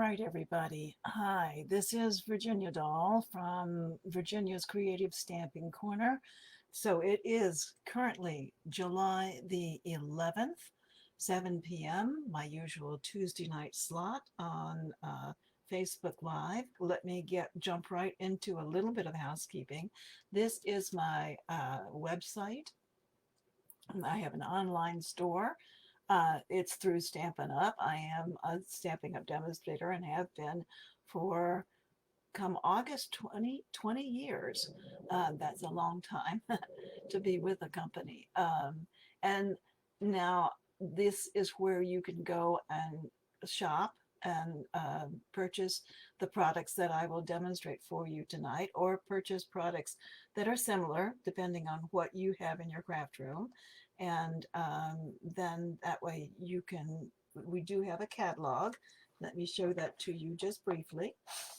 right, everybody. Hi, this is Virginia Doll from Virginia's Creative Stamping Corner. So it is currently July the 11th, 7 p.m., my usual Tuesday night slot on Facebook Live. Let me jump right into a little bit of housekeeping. This is my website. I have an online store. It's through Stampin' Up. I am a Stampin' Up demonstrator and have been for come August 20 years. That's a long time to be with a company. And now this is where you can go and shop and purchase the products that I will demonstrate for you tonight, or purchase products that are similar depending on what you have in your craft room. And then that way we do have a catalog. Let me show that to you just briefly.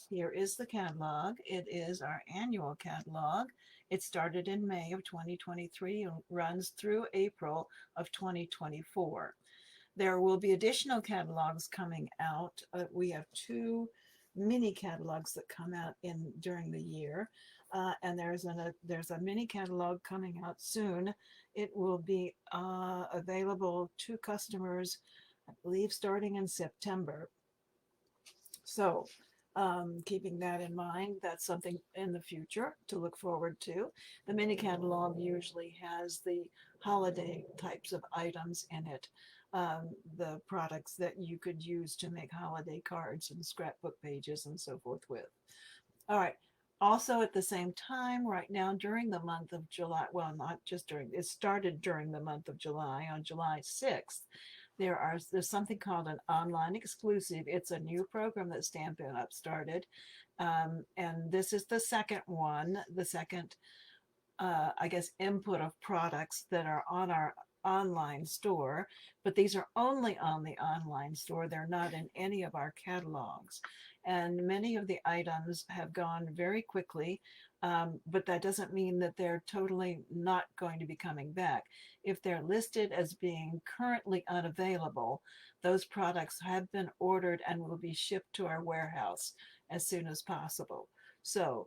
Here is the catalog. It is our annual catalog. It started in May of 2023 and runs through April of 2024. There will be additional catalogs coming out. We have two mini catalogs that come out during the year, and there's a mini catalog coming out soon. It will be available to customers, I believe, starting in September. So keeping that in mind, that's something in the future to look forward to. The mini catalog usually has the holiday types of items in it, the products that you could use to make holiday cards and scrapbook pages and so forth with. All right. Also, at the same time, right now during the month of July, well, not just during, it started during the month of July, on July 6th, there's something called an online exclusive. It's a new program that Stampin' Up started, and this is the second one, the second, I guess, input of products that are on our online store, but these are only on the online store. They're not in any of our catalogs, and many of the items have gone very quickly, but that doesn't mean that they're totally not going to be coming back. If they're listed as being currently unavailable, those products have been ordered and will be shipped to our warehouse as soon as possible. So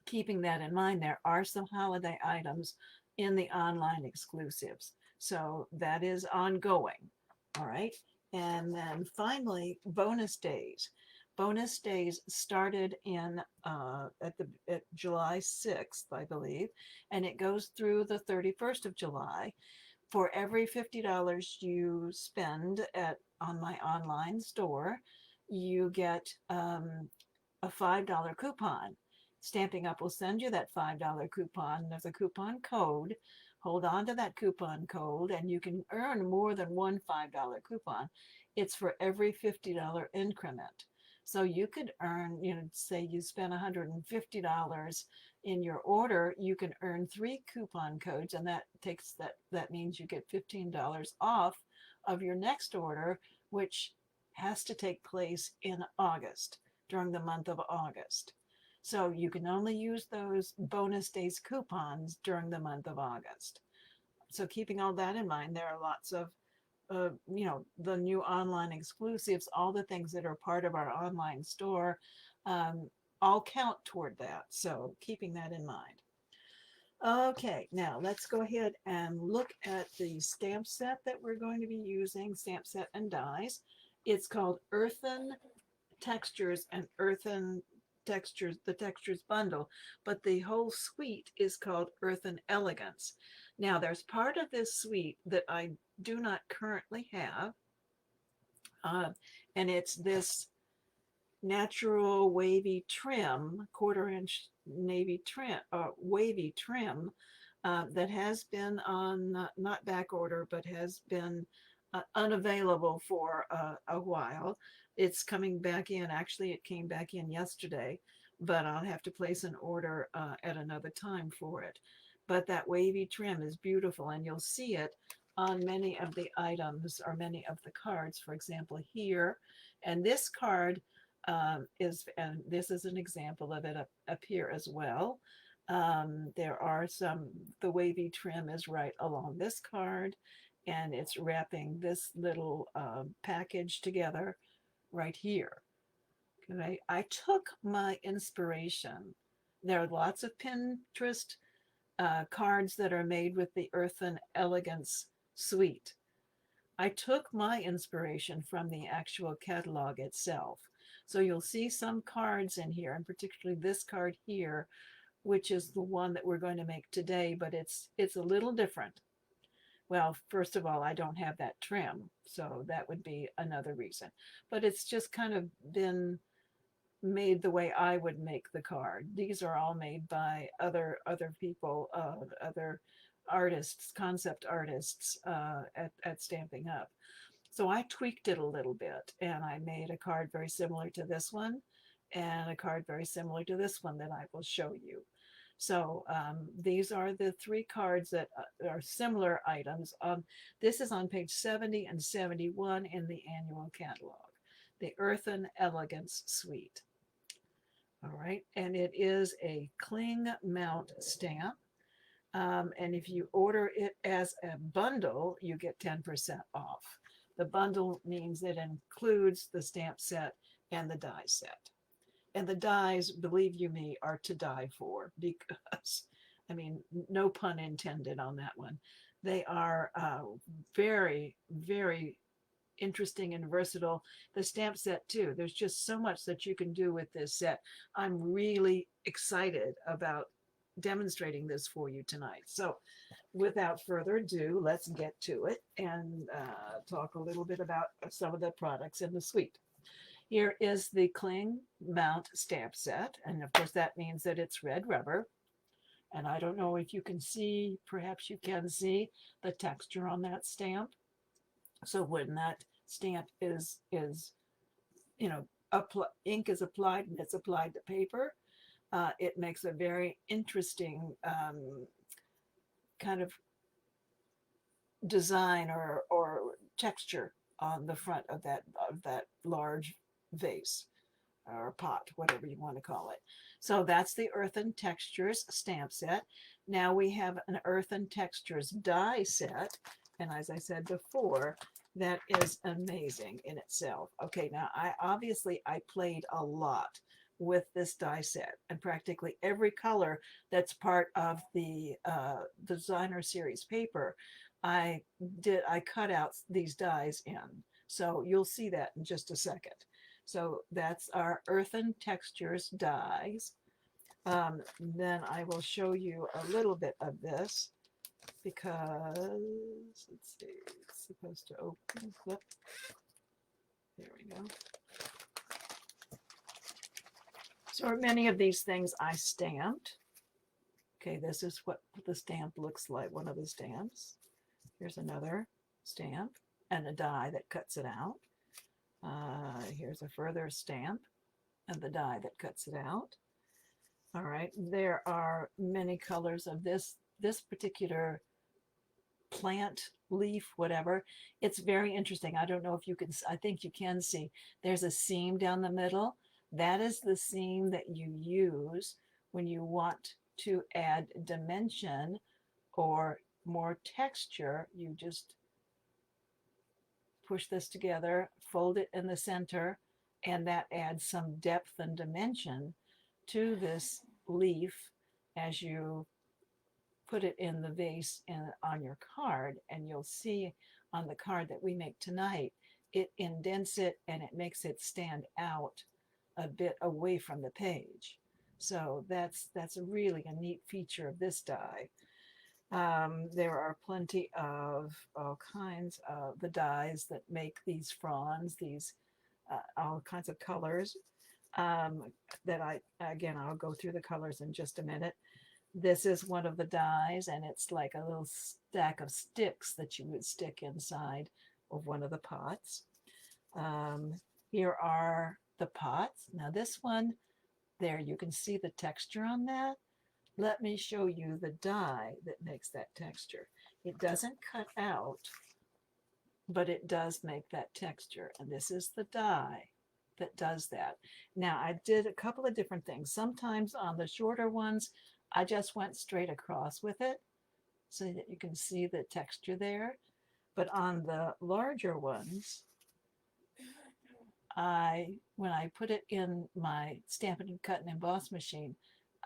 keeping that in mind, there are some holiday items in the online exclusives. So that is ongoing. All right. And then finally, bonus days. Bonus days started at July 6th, I believe, and it goes through the 31st of July. For every $50 you spend on my online store, you get a $5 coupon. Stampin' Up will send you that $5 coupon. There's a coupon code. Hold on to that coupon code, and you can earn more than one $5 coupon. It's for every $50 increment. So you could earn, say you spend $150 in your order, you can earn 3 coupon codes, and that means you get $15 off of your next order, which has to take place in August, during the month of August. So you can only use those bonus days coupons during the month of August. So keeping all that in mind, there are lots of, the new online exclusives, all the things that are part of our online store, all count toward that. So keeping that in mind. Okay, now let's go ahead and look at the stamp set that we're going to be using, stamp set and dies. It's called Earthen Textures and Earthen Textures, the Textures Bundle, but the whole suite is called Earthen Elegance. Now, there's part of this suite that I do not currently have, and it's this natural wavy trim, 1/4 inch wavy trim that has been on not back order, but has been unavailable for a while. It's coming back in. Actually, it came back in yesterday, but I'll have to place an order at another time for it. But that wavy trim is beautiful, and you'll see it on many of the items or many of the cards. For example, here, and this card and this is an example of it up here as well. There are the wavy trim is right along this card, and it's wrapping this little package together right here. Okay, I took my inspiration. There are lots of Pinterest cards that are made with the Earthen Elegance suite. I took my inspiration from the actual catalog itself. So you'll see some cards in here, and particularly this card here, which is the one that we're going to make today, but it's a little different. Well, first of all, I don't have that trim, so that would be another reason. But it's just kind of been made the way I would make the card. These are all made by other people, other artists, concept artists at Stamping Up. So I tweaked it a little bit, and I made a card very similar to this one, and a card very similar to this one that I will show you. So these are the three cards that are similar items. This is on page 70 and 71 in the annual catalog, the Earthen Elegance Suite. All right, and it is a cling mount stamp. And if you order it as a bundle, you get 10% off. The bundle means it includes the stamp set and the die set. And the dies, believe you me, are to die for because, I mean, no pun intended on that one. They are very, very interesting and versatile. The stamp set too. There's just so much that you can do with this set. I'm really excited about demonstrating this for you tonight. So without further ado, let's get to it and talk a little bit about some of the products in the suite. Here is the cling mount stamp set, and of course that means that it's red rubber. And I don't know if you can see, perhaps you can see the texture on that stamp. So when that stamp is you know, ink is applied and it's applied to paper, it makes a very interesting kind of design or texture on the front of that large vase or pot, whatever you want to call it. So that's the Earthen Textures stamp set. Now we have an Earthen Textures die set, and as I said before, that is amazing in itself. Okay, now I played a lot with this die set, and practically every color that's part of the designer series paper, I cut out these dies in. So you'll see that in just a second. So that's our Earthen Textures dies. Then I will show you a little bit of this because, let's see, it's supposed to open. Flip. There we go. So many of these things I stamped. Okay, this is what the stamp looks like, one of the stamps. Here's another stamp and a die that cuts it out. Here's a further stamp and the die that cuts it out. All right, there are many colors of this particular plant, leaf, whatever. It's very interesting. I don't know if you can, I think you can see, there's a seam down the middle. That is the seam that you use when you want to add dimension or more texture. You just push this together, fold it in the center, and that adds some depth and dimension to this leaf as you put it in the vase and on your card. And you'll see on the card that we make tonight, it indents it and it makes it stand out a bit away from the page. So that's really a neat feature of this die. There are plenty of all kinds of the dies that make these fronds, these all kinds of colors that I'll go through the colors in just a minute. This is one of the dies, and it's like a little stack of sticks that you would stick inside of one of the pots. Here are the pots. Now this one, there you can see the texture on that. Let me show you the die that makes that texture. It doesn't cut out, but it does make that texture. And this is the die that does that. Now I did a couple of different things. Sometimes on the shorter ones, I just went straight across with it so that you can see the texture there. But on the larger ones, when I put it in my Stampin' and Cut and Emboss machine,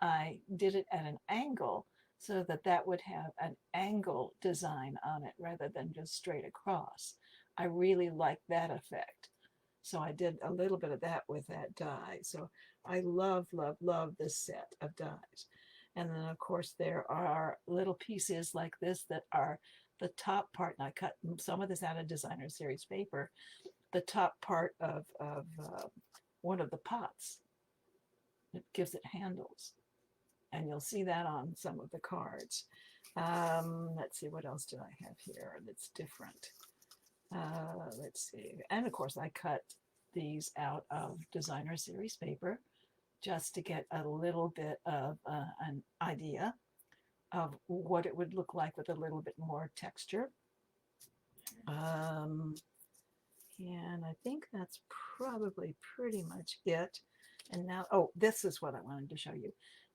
I did it at an angle so that that would have an angle design on it rather than just straight across. I really like that effect. So I did a little bit of that with that die. So I love, love, love this set of dies. And then of course there are little pieces like this that are the top part, and I cut some of this out of designer series paper, the top part of one of the pots. It gives it handles. And you'll see that on some of the cards. Let's see, what else do I have here that's different? Let's see. And of course, I cut these out of designer series paper just to get a little bit of an idea of what it would look like with a little bit more texture. And I think that's probably pretty much it. And now, oh, this is what I wanted to show you.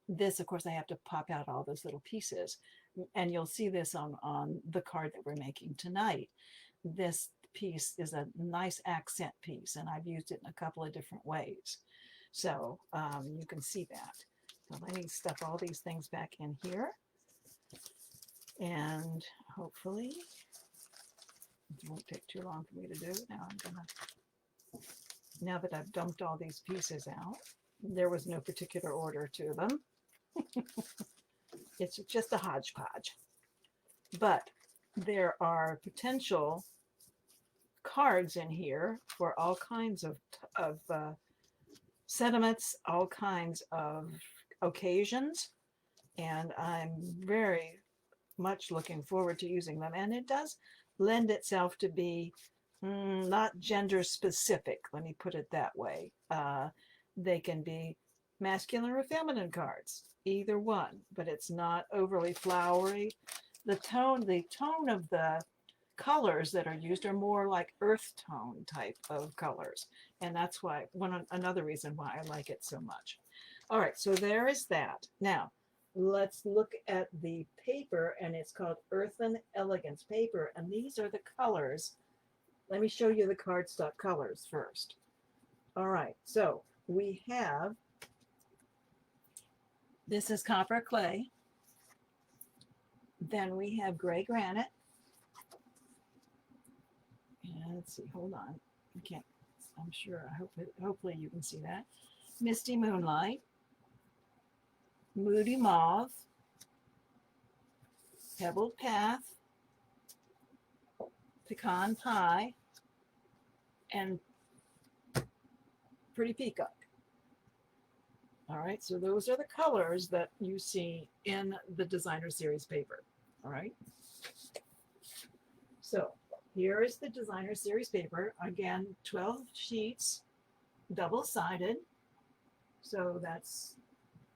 This, of course, I have to pop out all those little pieces. And you'll see this on the card that we're making tonight. This piece is a nice accent piece, and I've used it in a couple of different ways. So you can see that. So let me stuff all these things back in here. And hopefully, it won't take too long for me to do. Now that I've dumped all these pieces out, there was no particular order to them. It's just a hodgepodge. But there are potential cards in here for all kinds of sentiments, all kinds of occasions, and I'm very much looking forward to using them. And it does lend itself to be not gender specific, let me put it that way. They can be masculine or feminine cards, either one, but it's not overly flowery. The tone of the colors that are used are more like earth tone type of colors, and that's why another reason why I like it so much. All right, so there is that. Now let's look at the paper, and it's called Earthen Elegance paper, and these are the colors. Let me show you the cardstock colors first. All right, so we have, this is copper clay. Then we have gray granite. And let's see, hold on. I can't, I'm sure, hopefully you can see that. Misty Moonlight, Moody Mauve, Pebbled Path, Pecan Pie, and Pretty Peacock. All right, so those are the colors that you see in the designer series paper. All right. So here is the designer series paper. Again, 12 sheets, double-sided. So that's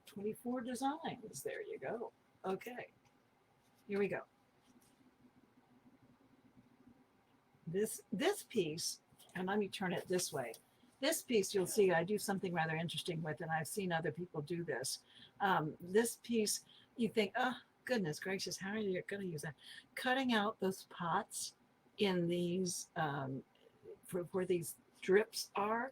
24 designs. There you go. Okay, here we go. This piece, and let me turn it this way. This piece, you'll see I do something rather interesting with, and I've seen other people do this. This piece, you think, oh, goodness gracious, how are you going to use that? Cutting out those pots in these, where these drips are,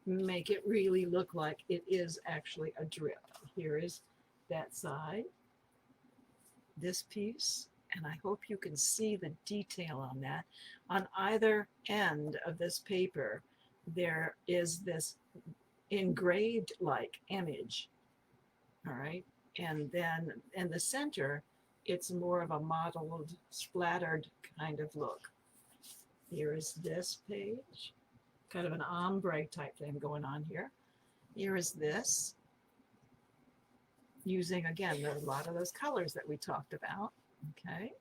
make it really look like it is actually a drip. Here is that side, this piece, and I hope you can see the detail on that. On either end of this paper, there is this engraved like image. All right. And then in the center, it's more of a mottled, splattered kind of look. Here is this page, kind of an ombre type thing going on here. Here is this, using, again, a lot of those colors that we talked about. Okay.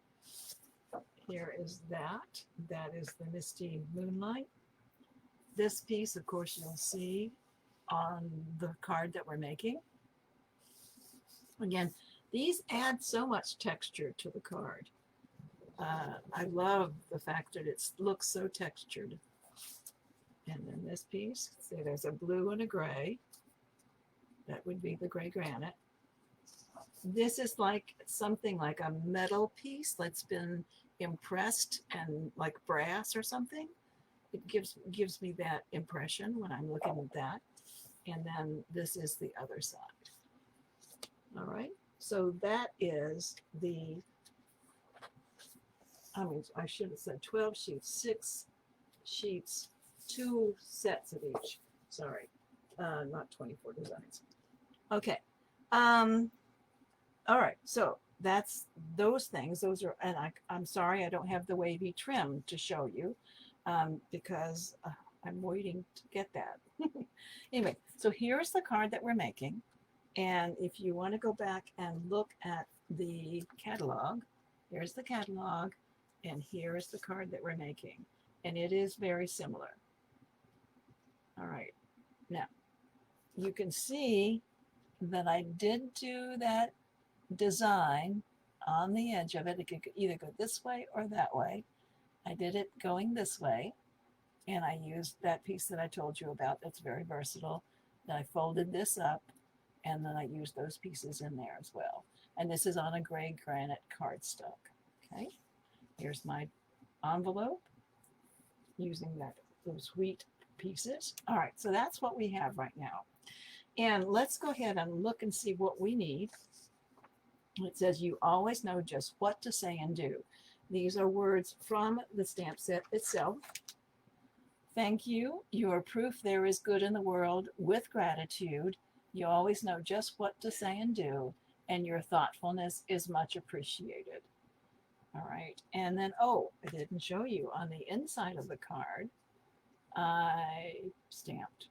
Here is that. That is the Misty Moonlight. This piece, of course, you'll see on the card that we're making. Again, these add so much texture to the card. I love the fact that it looks so textured. And then this piece, see, there's a blue and a gray. That would be the gray granite. This is like something like a metal piece that's been impressed and like brass or something. it gives me that impression when I'm looking at that. And then this is the other side. All right, so that is the, I mean, I should have said 12 sheets, 6 sheets, 2 sets of each. Sorry, not 24 designs. Okay. All right, so that's those things. Those are, and I'm sorry I don't have the wavy trim to show you because I'm waiting to get that. Anyway, so here's the card that we're making. And if you want to go back and look at the catalog, here's the catalog, and here's the card that we're making. And it is very similar. All right, now you can see that I did do that design on the edge of it. It could either go this way or that way. I did it going this way, and I used that piece that I told you about that's very versatile. Then I folded this up, and then I used those pieces in there as well. And this is on a gray granite cardstock. Okay, here's my envelope using those wheat pieces. All right, so that's what we have right now. And let's go ahead and look and see what we need. It says you always know just what to say and do. These are words from the stamp set itself. Thank you. You are proof there is good in the world with gratitude. You always know just what to say and do, and your thoughtfulness is much appreciated. All right. And then, oh, I didn't show you on the inside of the card, I stamped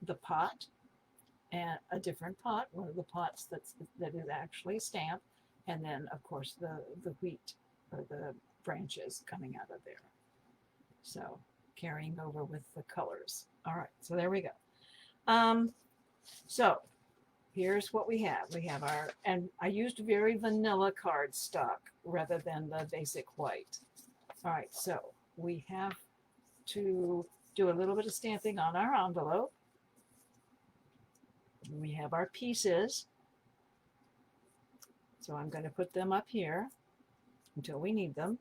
the pot and a different pot, one of the pots that is actually stamped, and then of course the wheat or the branches coming out of there. So carrying over with the colors. All right, so there we go. So here's what we have. We have our, and I used very vanilla cardstock rather than the basic white. All right, so we have to do a little bit of stamping on our envelope. We have our pieces. So I'm going to put them up here until we need them.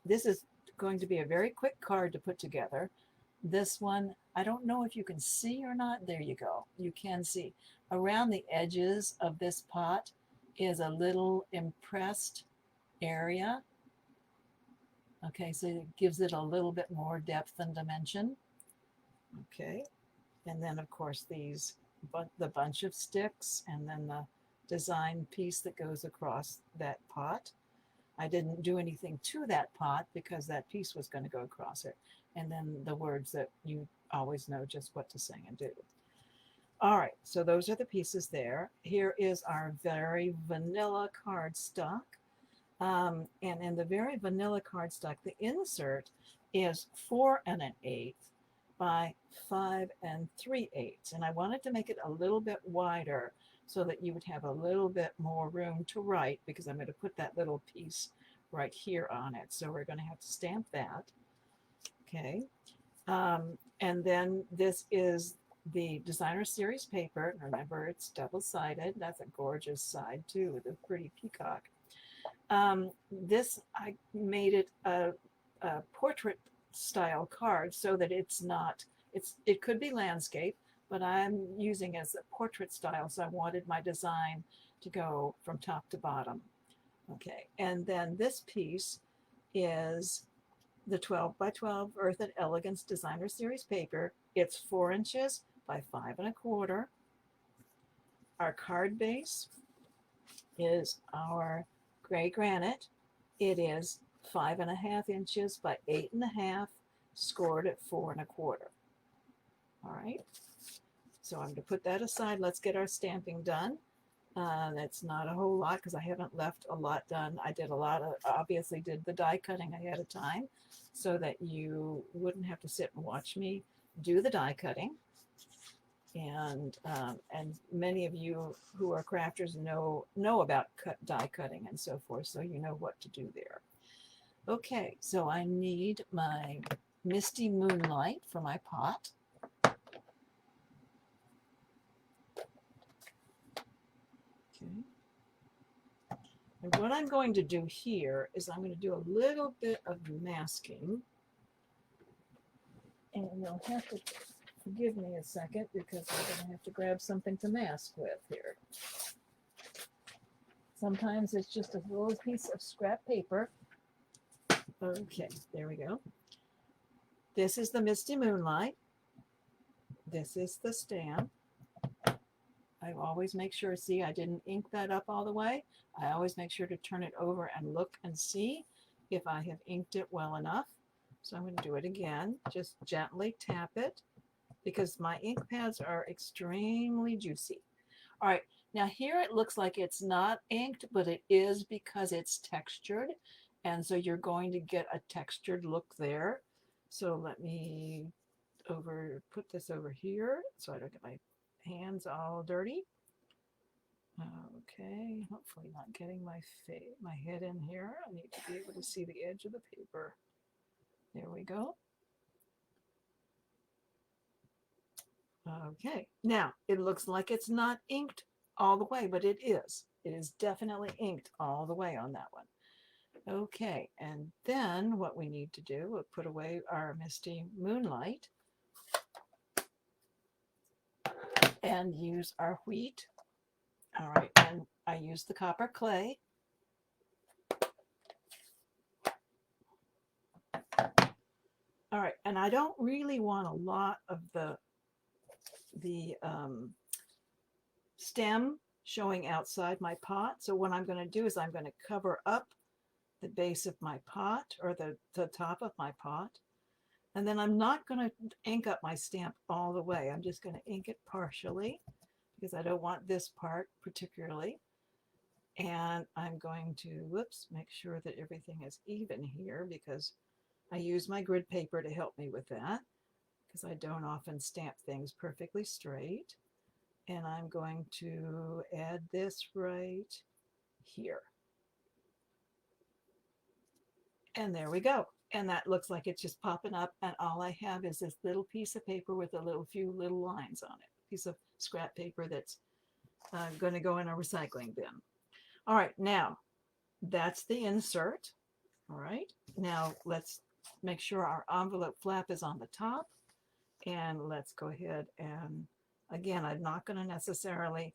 This is going to be a very quick card to put together. This one, I don't know if you can see or not. There you go. You can see. Around the edges of this pot is a little impressed area. Okay, so it gives it a little bit more depth and dimension. Okay, and then of course these, the bunch of sticks, and then the design piece that goes across that pot. I didn't do anything to that pot because that piece was going to go across it. And then the words that you always know just what to say and do. All right, so those are the pieces there. Here is our very vanilla cardstock. And in the very vanilla cardstock, the insert is 4 1/8 by 5 3/8. And I wanted to make it a little bit wider so that you would have a little bit more room to write, because I'm going to put that little piece right here on it. So we're going to have to stamp that. Okay. And then this is the designer series paper. Remember, it's double-sided. That's a gorgeous side too, with a pretty peacock. This, I made it a portrait style card so that it's not, it could be landscape, but I'm using as a portrait style, so I wanted my design to go from top to bottom. Okay, and then this piece is the 12 by 12 Earthen Elegance Designer Series paper. It's 4 inches by 5 1/4. Our card base is our gray granite. It is 5 1/2 inches by 8 1/2, scored at 4 1/4. All right, so I'm going to put that aside. Let's get our stamping done. That's not a whole lot because I haven't left a lot done. I did a lot of, obviously did the die cutting ahead of time so that you wouldn't have to sit and watch me do the die cutting. And many of you who are crafters know about die cutting and so forth, so you know what to do there. Okay, so I need my Misty Moonlight for my pot. Okay. And what I'm going to do here is I'm going to do a little bit of masking. And you'll have to forgive me a second because I'm going to have to grab something to mask with here. Sometimes it's just a little piece of scrap paper. Okay, there we go. This is the Misty Moonlight. This is the stamp. I always make sure, see, I didn't ink that up all the way. I always make sure to turn it over and look and see if I have inked it well enough. So I'm going to do it again. Just gently tap it because my ink pads are extremely juicy. All right, now here it looks like it's not inked, but it is because it's textured. And so you're going to get a textured look there. So let me put this over here so I don't get my hands all dirty. Okay, hopefully not getting my head in here. I need to be able to see the edge of the paper. There we go. Okay, now it looks like it's not inked all the way, but it is. It is definitely inked all the way on that one. Okay, and then what we need to do, we'll put away our Misty Moonlight and use our wheat. All right, and I use the copper clay. All right, and I don't really want a lot of the stem showing outside my pot. So what I'm going to do is I'm going to cover up the base of my pot, or the top of my pot. And then I'm not going to ink up my stamp all the way. I'm just going to ink it partially because I don't want this part particularly. And I'm going to, make sure that everything is even here because I use my grid paper to help me with that because I don't often stamp things perfectly straight. And I'm going to add this right here. And there we go. And that looks like it's just popping up. And all I have is this little piece of paper with a few little lines on it. Piece of scrap paper that's going to go in a recycling bin. All right, now that's the insert. All right, now let's make sure our envelope flap is on the top. And let's go ahead and, again, I'm not going to necessarily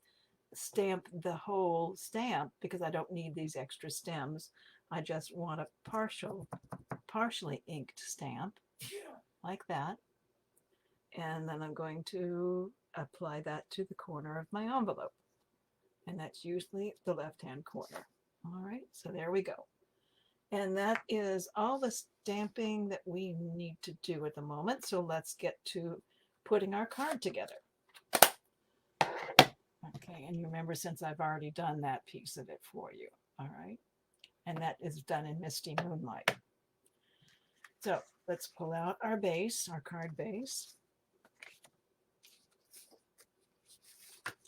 stamp the whole stamp because I don't need these extra stems. I just want a partially inked stamp like that. And then I'm going to apply that to the corner of my envelope. And that's usually the left-hand corner. All right, so there we go. And that is all the stamping that we need to do at the moment. So let's get to putting our card together. Okay, and you remember, since I've already done that piece of it for you. All right, and that is done in Misty Moonlight. So let's pull out our base, our card base.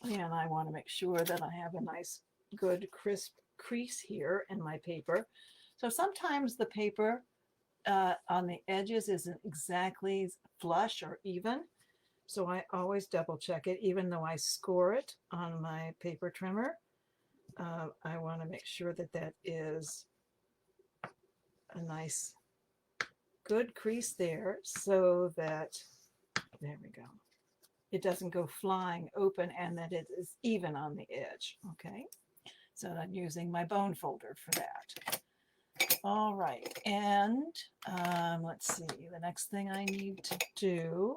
And I want to make sure that I have a nice, good, crisp crease here in my paper. So sometimes the paper on the edges isn't exactly flush or even. So I always double check it, even though I score it on my paper trimmer. I want to make sure that that is a nice, good crease there so that, there we go, it doesn't go flying open and that it is even on the edge. Okay, so I'm using my bone folder for that. All right, and let's see, the next thing I need to do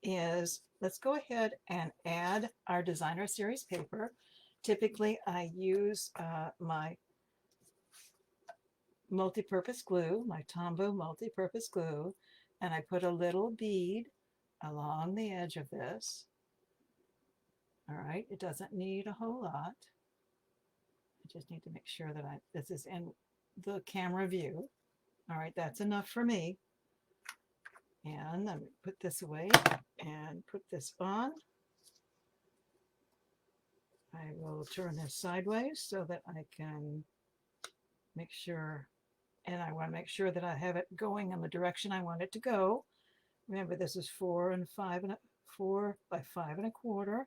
is, let's go ahead and add our designer series paper. Typically I use my multi-purpose glue, my Tombo Multi-Purpose Glue, and I put a little bead along the edge of this. All right, it doesn't need a whole lot. I just need to make sure that this is in the camera view. All right, that's enough for me. And I'm going to put this away and put this on. I will turn this sideways so that I can make sure, and I want to make sure that I have it going in the direction I want it to go. Remember, this is 4 by 5 1/4.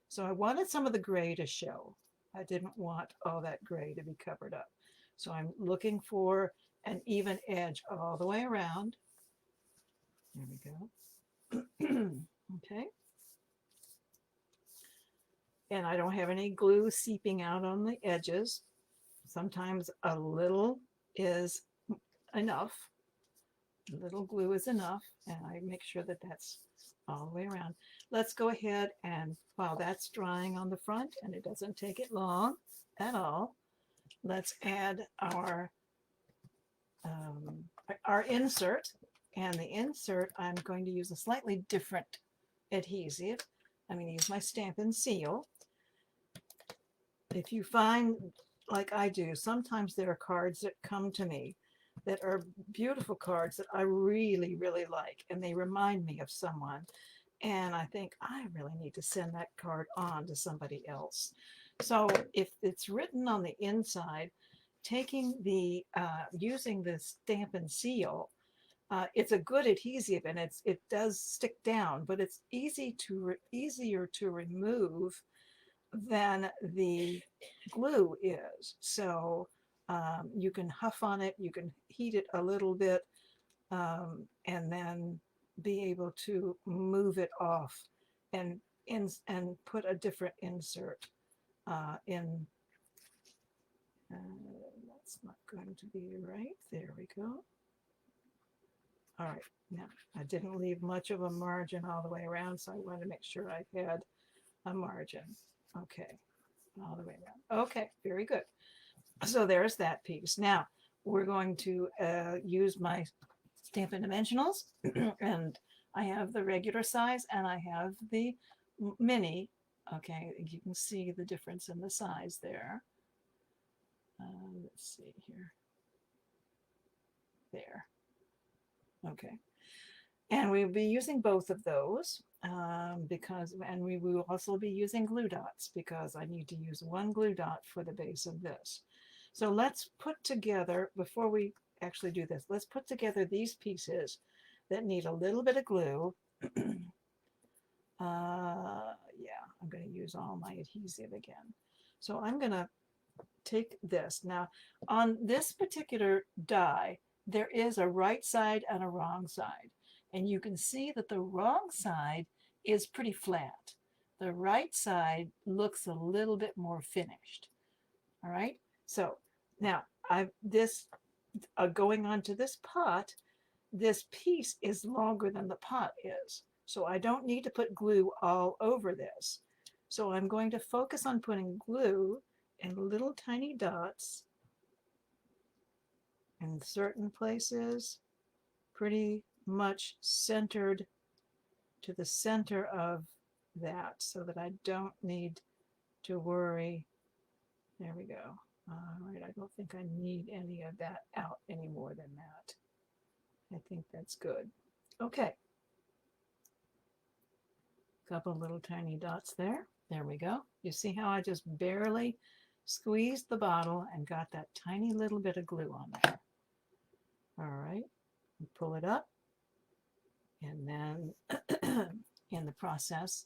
So I wanted some of the gray to show. I didn't want all that gray to be covered up. So I'm looking for an even edge all the way around. There we go. Okay. And I don't have any glue seeping out on the edges. Sometimes a little is enough. A little glue is enough, and I make sure that that's all the way around. Let's go ahead and while that's drying on the front, and it doesn't take it long at all, let's add our insert. And the insert, I'm going to use a slightly different adhesive. I'm going to use my Stampin' Seal. If you find, like I do, sometimes there are cards that come to me that are beautiful cards that I really, really like, and they remind me of someone. And I think I really need to send that card on to somebody else. So if it's written on the inside, taking the using the Stampin' Seal, it's a good adhesive, and it does stick down, but it's easier to remove than the glue is. So you can huff on it, you can heat it a little bit, and then be able to move it off and put a different insert in. That's not going to be right. There we go. All right, now I didn't leave much of a margin all the way around, so I wanted to make sure I had a margin. Okay, all the way around. Okay, very good. So there's that piece. Now we're going to use my Stampin' Dimensionals, and I have the regular size and I have the mini. Okay, you can see the difference in the size there. Let's see here. There. Okay. And we'll be using both of those and we will also be using glue dots because I need to use one glue dot for the base of this. So let's put together, before we actually do this, let's put together these pieces that need a little bit of glue. Yeah, I'm going to use all my adhesive again. So I'm going to take this. Now, on this particular die, there is a right side and a wrong side. And you can see that the wrong side is pretty flat. The right side looks a little bit more finished. All right. So now going on to this pot, this piece is longer than the pot is. So I don't need to put glue all over this. So I'm going to focus on putting glue in little tiny dots in certain places, pretty much centered to the center of that so that I don't need to worry. There we go. All right, I don't think I need any of that out any more than that. I think that's good. Okay. Couple little tiny dots there. There we go. You see how I just barely squeezed the bottle and got that tiny little bit of glue on there. All right. Pull it up. And then in the process,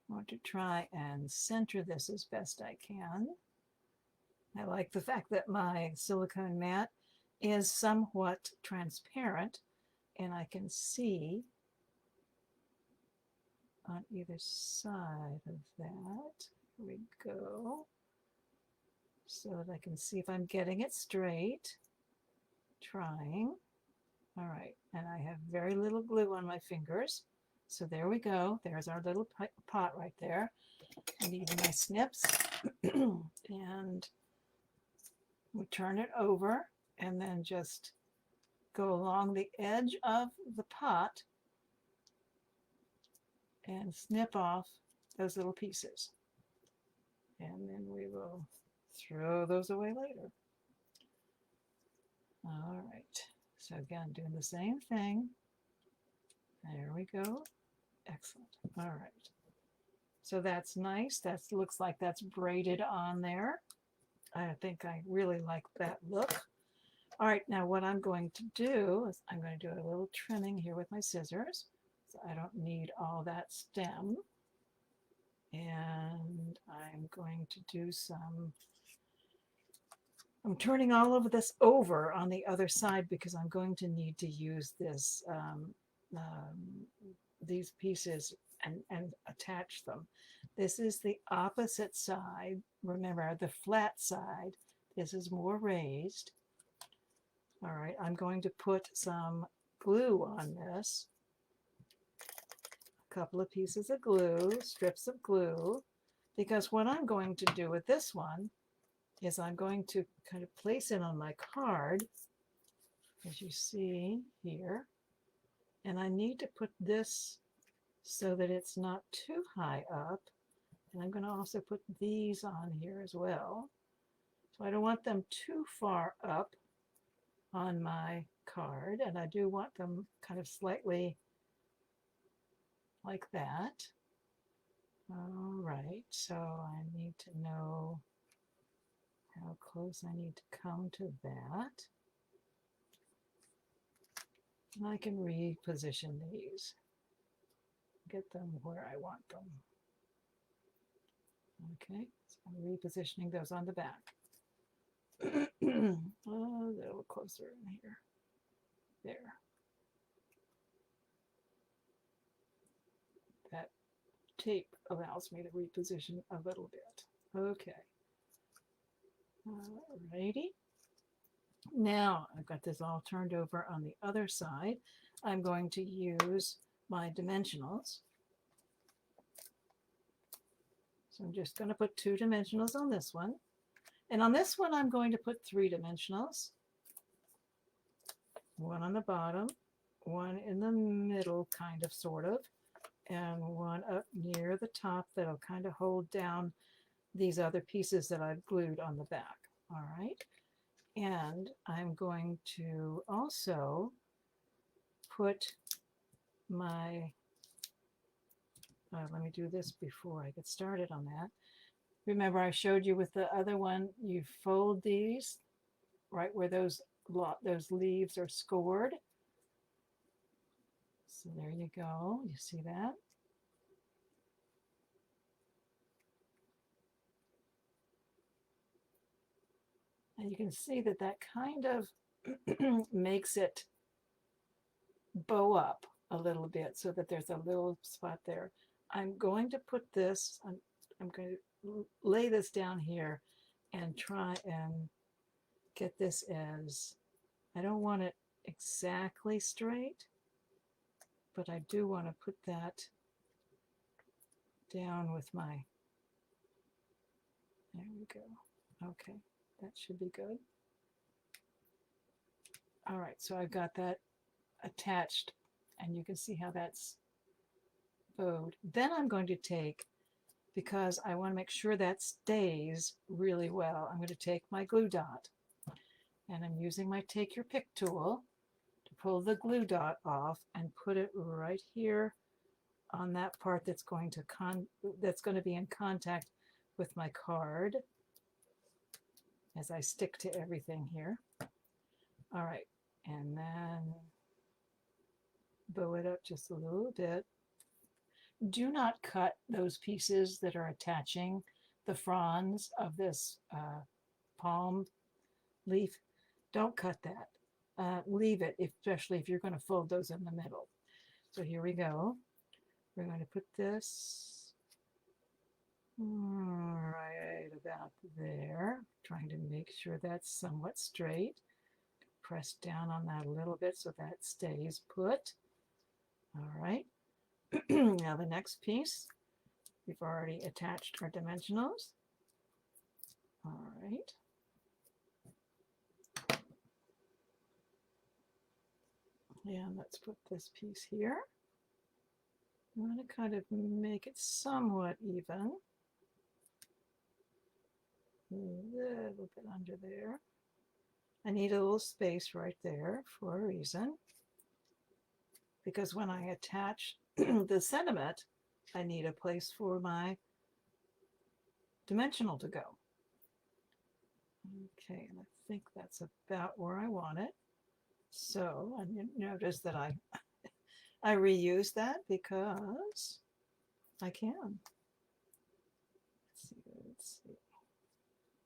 I want to try and center this as best I can. I like the fact that my silicone mat is somewhat transparent, and I can see on either side of that. Here we go. So that I can see if I'm getting it straight. Trying. All right, and I have very little glue on my fingers. So there we go. There's our little pot right there. I need my snips and we turn it over and then just go along the edge of the pot and snip off those little pieces. And then we will throw those away later. All right. So again, doing the same thing. There we go. Excellent. All right. So that's nice. That looks like that's braided on there. I think I really like that look. All right, now what I'm going to do is I'm going to do a little trimming here with my scissors. So I don't need all that stem. And I'm going to do I'm turning all of this over on the other side because I'm going to need to use this these pieces and attach them. This is the opposite side. Remember, the flat side. This is more raised. All right, I'm going to put some glue on this. A couple of pieces of glue, strips of glue, because what I'm going to do with this one is I'm going to kind of place it on my card, as you see here. And I need to put this so that it's not too high up. And I'm going to also put these on here as well. So I don't want them too far up on my card, and I do want them kind of slightly like that. All right, so I need to know how close I need to come to that. And I can reposition these, get them where I want them. Okay, so I'm repositioning those on the back. Oh, a little closer in here. There. That tape allows me to reposition a little bit. Okay. Alrighty. Now I've got this all turned over on the other side. I'm going to use my dimensionals. So I'm just going to put 2 dimensionals on this one. And on this one, I'm going to put 3 dimensionals. One on the bottom, one in the middle, kind of, sort of, and one up near the top that'll kind of hold down these other pieces that I've glued on the back. All right. And I'm going to also put my, let me do this before I get started on that. Remember, I showed you with the other one, you fold these right where those leaves are scored. So there you go. You see that? And you can see that that kind of makes it bow up a little bit so that there's a little spot there. I'm going to put this, I'm going to lay this down here and try and get this as, I don't want it exactly straight, but I do want to put that down with my, there we go. Okay, that should be good. All right, so I've got that attached, and you can see how that's bowed. Then I'm going to take, because I want to make sure that stays really well, I'm going to take my glue dot, and I'm using my take your pick tool to pull the glue dot off and put it right here on that part that's going to be in contact with my card as I stick to everything here. All right, and then bow it up just a little bit. Do not cut those pieces that are attaching the fronds of this palm leaf. Don't cut that. Leave it, especially if you're going to fold those in the middle. So here we go. We're going to put this right about there, trying to make sure that's somewhat straight. Press down on that a little bit so that stays put. All right. Now the next piece, we've already attached our dimensionals. All right. And let's put this piece here. I'm going to kind of make it somewhat even. A little bit under there. I need a little space right there for a reason. Because when I attach the sentiment, I need a place for my dimensional to go. Okay, and I think that's about where I want it. So I notice that I reuse that because I can. Let's see.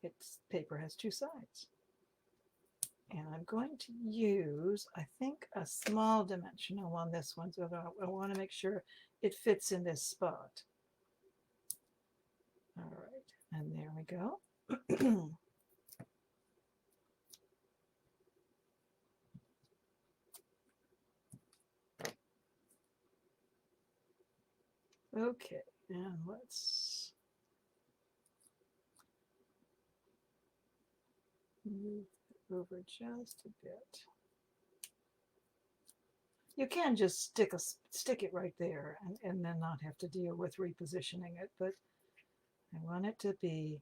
Its paper has 2 sides. And I'm going to use, I think, a small dimensional on this one, so I want to make sure it fits in this spot. All right, and there we go. Okay, and let's move it over just a bit. You can just stick it right there and then not have to deal with repositioning it, but I want it to be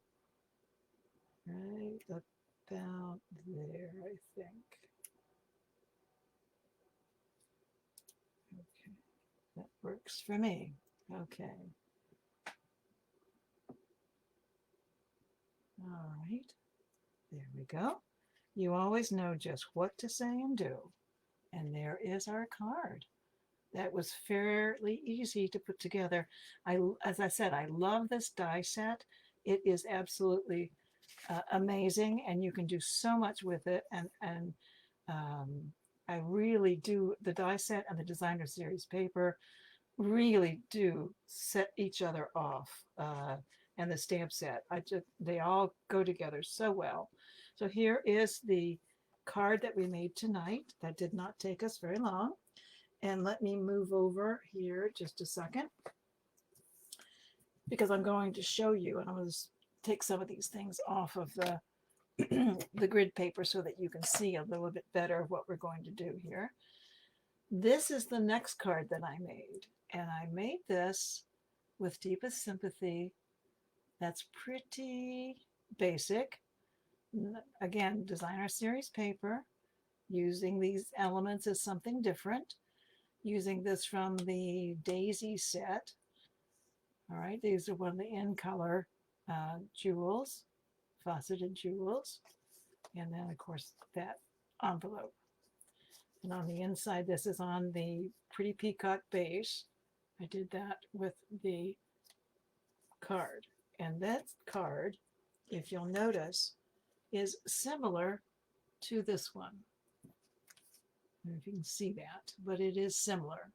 right about there, I think. Okay, that works for me. Okay. All right, there we go. You always know just what to say and do. And there is our card. That was fairly easy to put together. As I said, I love this die set. It is absolutely amazing, and you can do so much with it. And I really do. The die set and the designer series paper really do set each other off. And the stamp set, they all go together so well. So here is the card that we made tonight. That did not take us very long. And let me move over here just a second, because I'm going to show you, and I'm going to take some of these things off of the the grid paper so that you can see a little bit better what we're going to do here. This is the next card that I made, and I made this with deepest sympathy. That's pretty basic. Again, designer series paper, using these elements as something different, using this from the Daisy set. All right, these are one of the in color jewels, faceted jewels. And then, of course, that envelope. And on the inside, this is on the Pretty Peacock base. I did that with the card. And that card, if you'll notice, is similar to this one. I don't know if you can see that, but it is similar.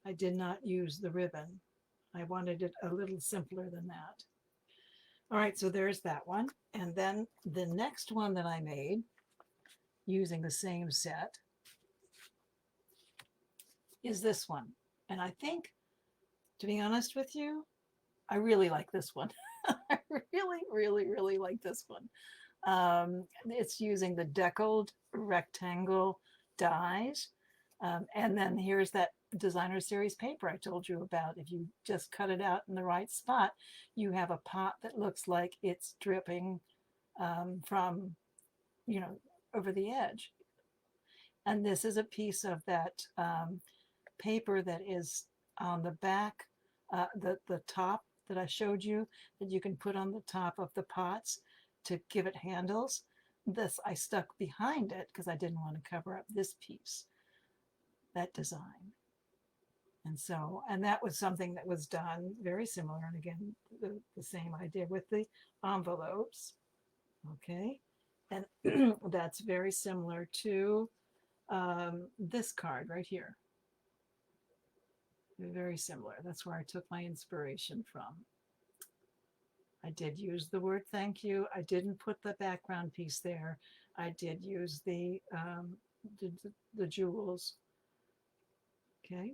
I did not use the ribbon. I wanted it a little simpler than that. All right, so there's that one. And then the next one that I made using the same set is this one. And I think, to be honest with you, I really like this one. I really like this one. It's using the deckled rectangle dies. And then here's that designer series paper I told you about. If you just cut it out in the right spot, you have a pot that looks like it's dripping from, over the edge. And this is a piece of that paper that is on the back, the top that I showed you, that you can put on the top of the pots to give it handles. This I stuck behind it because I didn't want to cover up this piece, that design. And that was something that was done very similar. And again, the same idea with the envelopes. Okay. And that's very similar to this card right here. Very similar. That's where I took my inspiration from. I did use the word thank you. I didn't put the background piece there. I did use the jewels. Okay.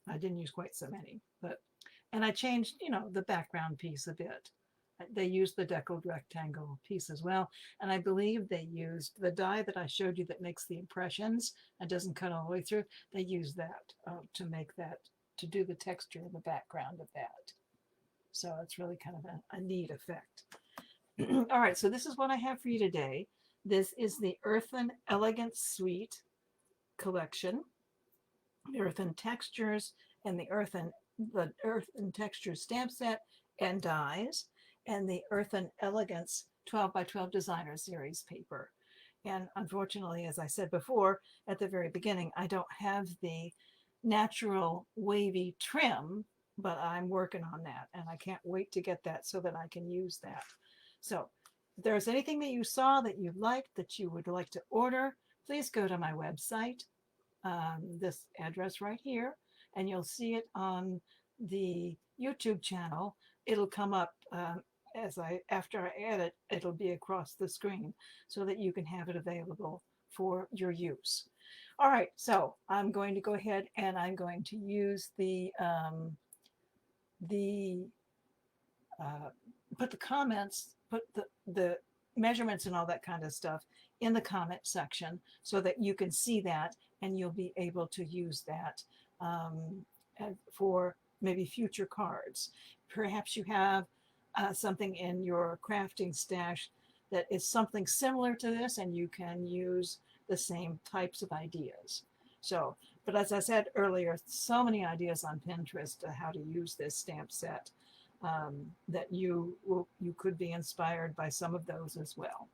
I didn't use quite so many, and I changed, the background piece a bit. They used the deckled rectangle piece as well. And I believe they used the die that I showed you that makes the impressions and doesn't cut all the way through. They used that to make that, to do the texture in the background of that. So it's really kind of a neat effect. All right, so this is what I have for you today. This is the Earthen Elegance Suite collection. The Earthen Textures and the Earthen Textures stamp set and dies, and the Earthen Elegance 12 by 12 designer series paper. And unfortunately, as I said before at the very beginning, I don't have the natural wavy trim, but I'm working on that, and I can't wait to get that so that I can use that. So If there's anything that you saw that you liked that you would like to order, please go to my website, this address right here, and you'll see it on the YouTube channel. It'll come up after I add it, it'll be across the screen so that you can have it available for your use. All right, so I'm going to go ahead and I'm going to use the put the comments, put the measurements and all that kind of stuff in the comment section so that you can see that and you'll be able to use that for maybe future cards. Perhaps you have something in your crafting stash that is something similar to this and you can use the same types of ideas. So, but as I said earlier, so many ideas on Pinterest to how to use this stamp set that you could be inspired by some of those as well.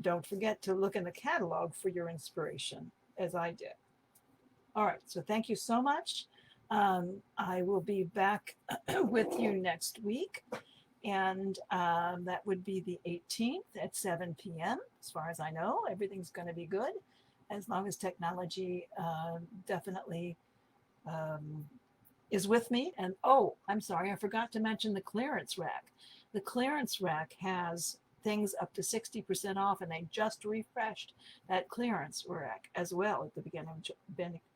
Don't forget to look in the catalog for your inspiration, as I did. All right, so thank you so much. I will be back with you next week, and that would be the 18th at 7 p.m. As far as I know, everything's going to be good, as long as technology definitely is with me. And oh, I'm sorry, I forgot to mention the clearance rack. The clearance rack has things up to 60% off, and they just refreshed that clearance rack as well at the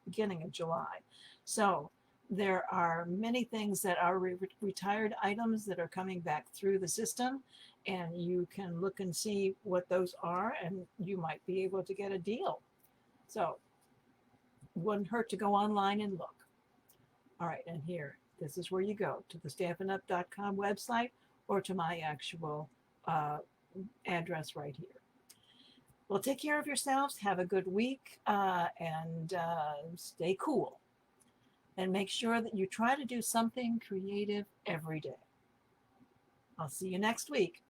beginning of July. So there are many things that are retired items that are coming back through the system, and you can look and see what those are, and you might be able to get a deal. So it wouldn't hurt to go online and look. All right, and here, this is where you go, to the stampinup.com website or to my actual address right here. Well, take care of yourselves. Have a good week and stay cool. And make sure that you try to do something creative every day. I'll see you next week.